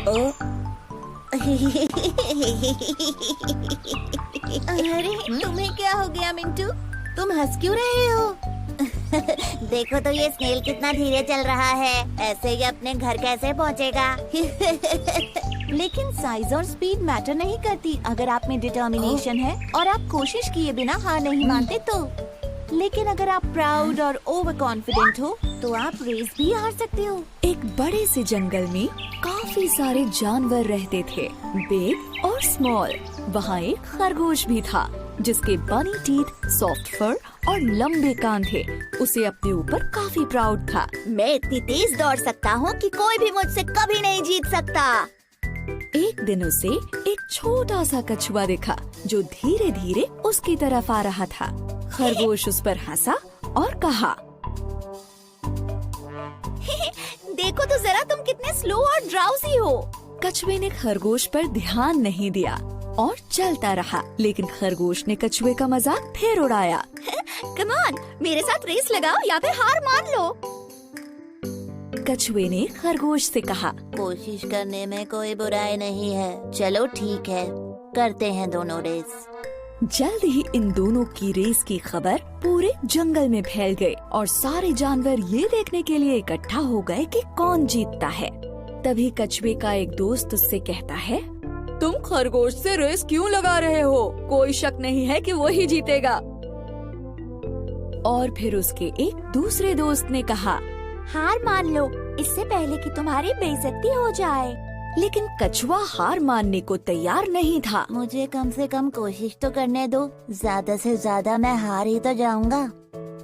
ओ, अरे तुम्हें क्या हो गया मिंटू? तुम हंस क्यों रहे हो? देखो तो ये स्नेल कितना धीरे चल रहा है। ऐसे ही अपने घर कैसे पहुंचेगा? लेकिन साइज और स्पीड मैटर नहीं करती अगर आप में डिटर्मिनेशन है और आप कोशिश किए बिना हार नहीं मानते तो। लेकिन अगर आप प्राउड और ओवर कॉन्फिडेंट हो तो आप रेस भी हार सकते हो। एक बड़े से जंगल में काफी सारे जानवर रहते थे, बिग और स्मॉल। वहाँ एक खरगोश भी था जिसके बनी टीथ, सॉफ्ट फर और लंबे कान थे। उसे अपने ऊपर काफी प्राउड था। मैं इतनी तेज दौड़ सकता हूँ कि कोई भी मुझसे कभी नहीं जीत सकता। एक दिन उसे एक छोटा सा कछुआ दिखा जो धीरे धीरे उसकी तरफ आ रहा था। खरगोश उस पर हंसा और कहा, देखो तो जरा तुम कितने स्लो और ड्राउजी हो। कछुए ने खरगोश पर ध्यान नहीं दिया और चलता रहा, लेकिन खरगोश ने कछुए का मजाक फिर उड़ाया। कम ऑन, मेरे साथ रेस लगाओ या फिर हार मान लो। कछुए ने खरगोश से कहा, कोशिश करने में कोई बुराई नहीं है। चलो ठीक है, करते हैं दोनों रेस। जल्द ही इन दोनों की रेस की खबर पूरे जंगल में फैल गई और सारे जानवर ये देखने के लिए इकट्ठा हो गए कि कौन जीतता है। तभी कछुए का एक दोस्त उससे कहता है, तुम खरगोश से रेस क्यों लगा रहे हो? कोई शक नहीं है कि वो ही जीतेगा। और फिर उसके एक दूसरे दोस्त ने कहा, हार मान लो इससे पहले कि तुम्हारी बेइज्जती हो जाए। लेकिन कछुआ हार मानने को तैयार नहीं था। मुझे कम से कम कोशिश तो करने दो, ज्यादा से ज्यादा मैं हार ही तो जाऊंगा।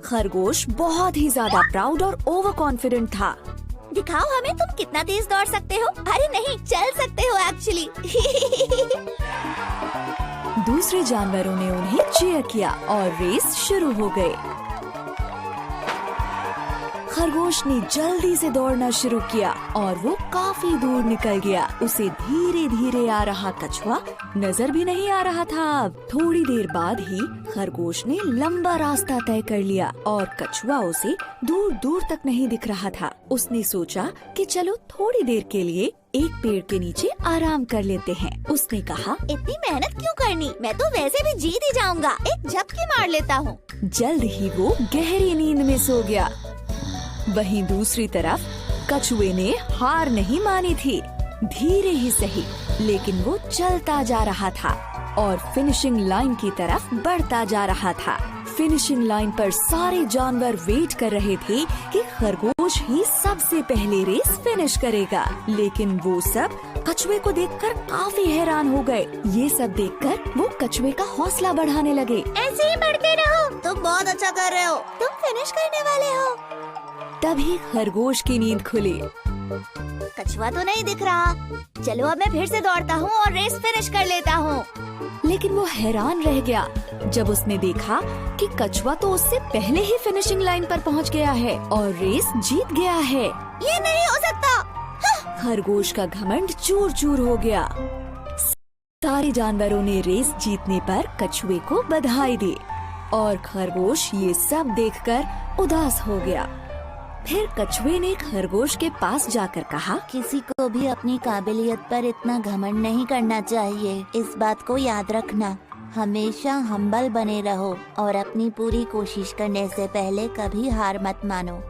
खरगोश बहुत ही ज्यादा प्राउड और ओवर कॉन्फिडेंट था। दिखाओ हमें तुम कितना तेज दौड़ सकते हो। अरे नहीं, चल सकते हो एक्चुअली। दूसरे जानवरों ने उन्हें चीयर किया और रेस शुरू हो गए। खरगोश ने जल्दी से दौड़ना शुरू किया और वो काफी दूर निकल गया। उसे धीरे धीरे आ रहा कछुआ नजर भी नहीं आ रहा था। अब थोड़ी देर बाद ही खरगोश ने लंबा रास्ता तय कर लिया और कछुआ उसे दूर दूर तक नहीं दिख रहा था। उसने सोचा कि चलो थोड़ी देर के लिए एक पेड़ के नीचे आराम कर लेते हैं। उसने कहा, इतनी मेहनत क्यों करनी, मैं तो वैसे भी जीत ही जाऊंगा। एक झपकी मार लेता हूँ। जल्द ही वो गहरी नींद में सो गया। वहीं दूसरी तरफ कछुए ने हार नहीं मानी थी। धीरे ही सही, लेकिन वो चलता जा रहा था और फिनिशिंग लाइन की तरफ बढ़ता जा रहा था। फिनिशिंग लाइन पर सारे जानवर वेट कर रहे थे कि खरगोश ही सबसे पहले रेस फिनिश करेगा। लेकिन वो सब कछुए को देखकर काफी हैरान हो गए। ये सब देखकर वो कछुए का हौसला बढ़ाने लगे। ऐसे ही बढ़ते रहो, तुम बहुत अच्छा कर रहे हो, तुम फिनिश करने वाले हो। तभी खरगोश की नींद खुली। कछुआ तो नहीं दिख रहा। चलो अब मैं फिर से दौड़ता हूँ और रेस फिनिश कर लेता हूँ। लेकिन वो हैरान रह गया जब उसने देखा कि कछुआ तो उससे पहले ही फिनिशिंग लाइन पर पहुँच गया है और रेस जीत गया है। ये नहीं हो सकता। खरगोश का घमंड चूर चूर हो गया। सारे जानवरों ने रेस जीतने पर कछुए को बधाई दी और खरगोश ये सब देखकर उदास हो गया। फिर कछुए ने खरगोश के पास जाकर कहा, किसी को भी अपनी काबिलियत पर इतना घमंड नहीं करना चाहिए। इस बात को याद रखना, हमेशा हम्बल बने रहो और अपनी पूरी कोशिश करने से पहले कभी हार मत मानो।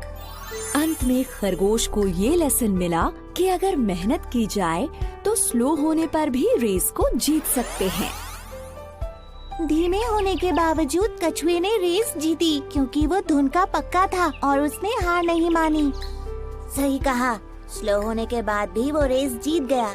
अंत में खरगोश को ये लेसन मिला कि अगर मेहनत की जाए तो स्लो होने पर भी रेस को जीत सकते हैं। धीमे होने के बावजूद कछुए ने रेस जीती क्योंकि वो धुन का पक्का था और उसने हार नहीं मानी। सही कहा, स्लो होने के बाद भी वो रेस जीत गया।